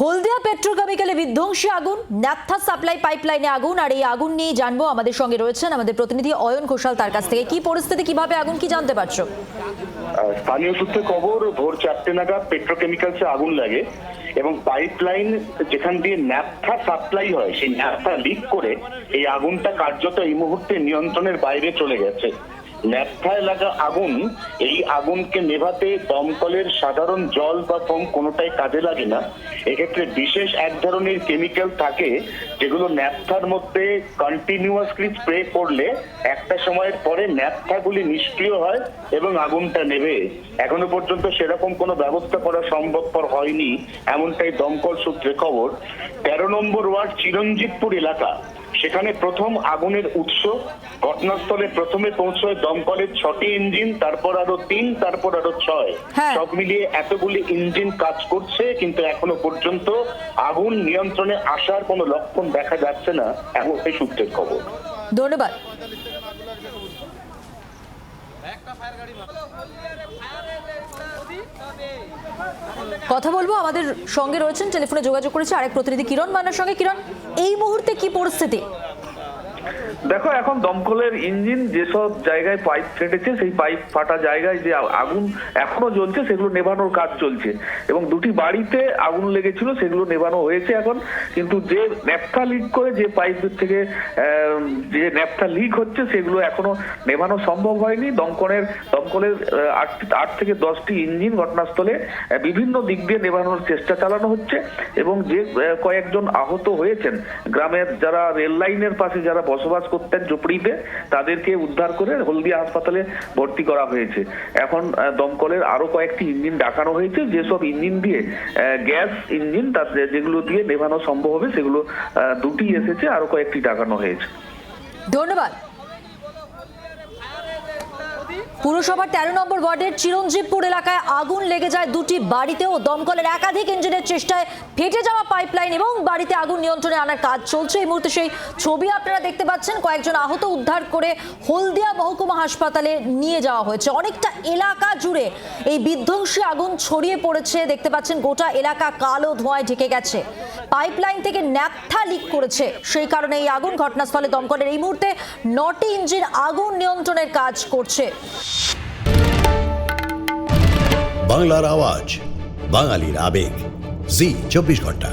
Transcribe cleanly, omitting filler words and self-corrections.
হলদিয়া পেট্রোকেমিক্যালে বিধ্বংসী আগুন, naphtha supply পাইপলাইনে আগুন। আর এই আগুন নিয়ে জানবো, আমাদের সঙ্গে রয়েছেন আমাদের প্রতিনিধি অয়ন ঘোষাল। তার কাছ থেকে কি পরিস্থিতি, কিভাবে আগুন, কি জানতে পারছো? স্থানীয় সূত্রে খবর, ভোর 4টে নাগাদ পেট্রোকেমিক্যালসে আগুন লাগে এবং পাইপলাইন যেখান দিয়ে ন্যাপথা সাপ্লাই হয় সেই ন্যাপথা লিক করে এই আগুনটা কার্যত এই মুহূর্তে নিয়ন্ত্রণের বাইরে চলে গেছে। ন্যাপথায় লাগা আগুন, এই আগুনকে নেভাতে দমকলের সাধারণ জল বা ফোম কোনোটাই কাজে লাগে না। এক্ষেত্রে বিশেষ এক ধরনের কেমিক্যাল থাকে যেগুলো ন্যাপথার মধ্যে কন্টিনিউয়াসলি স্প্রে করলে একটা সময়ের পরে ন্যাপথাগুলি নিষ্ক্রিয় হয় এবং আগুনটা নেভে। এখনো পর্যন্ত সেরকম কোনো ব্যবস্থা করা সম্ভবপর হয়নি, এমনটাই দমকল সূত্রে খবর। 13 নম্বর ওয়ার্ড চিরঞ্জিতপুর এলাকা, সেখানে প্রথম আগুনের উৎস। ঘটনাস্থলে প্রথমে পৌঁছয় দমকলের 6টি ইঞ্জিন, তারপর আরো 3, তারপর আরো 6। সব মিলিয়ে এতগুলি ইঞ্জিন কাজ করছে, কিন্তু এখনো পর্যন্ত আগুন নিয়ন্ত্রণে আসার কোনো লক্ষণ দেখা যাচ্ছে না, এমনটাই সূত্রের খবর। ধন্যবাদ। কথা বলবো, আমাদের সঙ্গে রয়েছেন, টেলিফোনে যোগাযোগ করেছে আরেক প্রতিনিধি কিরণ মান্নার সঙ্গে। কিরণ, এই মুহূর্তে কি পরিস্থিতি? দেখো, এখন দমকলের ইঞ্জিন যেসব জায়গায় পাইপ ফেটেছে সেই পাইপ ফাটা জায়গায় যে আগুন এখনো জ্বলছে সেগুলো নেভানোর কাজ চলছে, এবং দুটি বাড়িতে আগুন লেগেছিল সেগুলো নেভানো হয়েছে এখন। কিন্তু যে ন্যাপথা লিক করে যে পাইপ থেকে যে ন্যাপথা লিক হচ্ছে সেগুলো এখনো নেভানো সম্ভব হয়নি। দমকলের 8 থেকে 10টি ইঞ্জিন ঘটনাস্থলে বিভিন্ন দিক দিয়ে নেভানোর চেষ্টা চালানো হচ্ছে, এবং যে কয়েকজন আহত হয়েছেন, গ্রামের যারা রেল লাইনের পাশে যারা বসবাস করতেন ঝুপড়িতে, তাদেরকে উদ্ধার করে হলদিয়া হাসপাতালে ভর্তি করা হয়েছে। এখন দমকলের আরো কয়েকটি ইঞ্জিন ডাকানো হয়েছে, যেসব ইঞ্জিন দিয়ে গ্যাস ইঞ্জিন যেগুলো দিয়ে নেভানো সম্ভব হবে সেগুলো 2টি এসেছে, আরো কয়েকটি ডাকানো হয়েছে। ধন্যবাদ। পুরসভার 13 নম্বর ওয়ার্ডের চিরঞ্জিতপুর এলাকায় আগুন লেগে যায় 2টি বাড়িতেও। দমকলের একাধিক ইঞ্জিনের চেষ্টায় ফেটে যাওয়া পাইপলাইন এবং বাড়িতে আগুন নিয়ন্ত্রণে আনার কাজ চলছে। এই মুহূর্তে সেই ছবি আপনারা দেখতে পাচ্ছেন। কয়েকজন আহত উদ্ধার করে হলদিয়া মহকুমা হাসপাতালে নিয়ে যাওয়া হয়েছে। অনেকটা এলাকা জুড়ে এই বিধ্বংসী আগুন ছড়িয়ে পড়েছে। দেখতে পাচ্ছেন গোটা এলাকা কালো ধোঁয়ায় ঢেকে গেছে। পাইপলাইন থেকে ন্যাপথা লিক করেছে, সেই কারণে এই আগুন। ঘটনাস্থলে দমকলের এই মুহূর্তে 9টি ইঞ্জিন আগুন নিয়ন্ত্রণের কাজ করছে। বাংলার আওয়াজ, বাঙালির আবেগ, জি 24 ঘন্টা।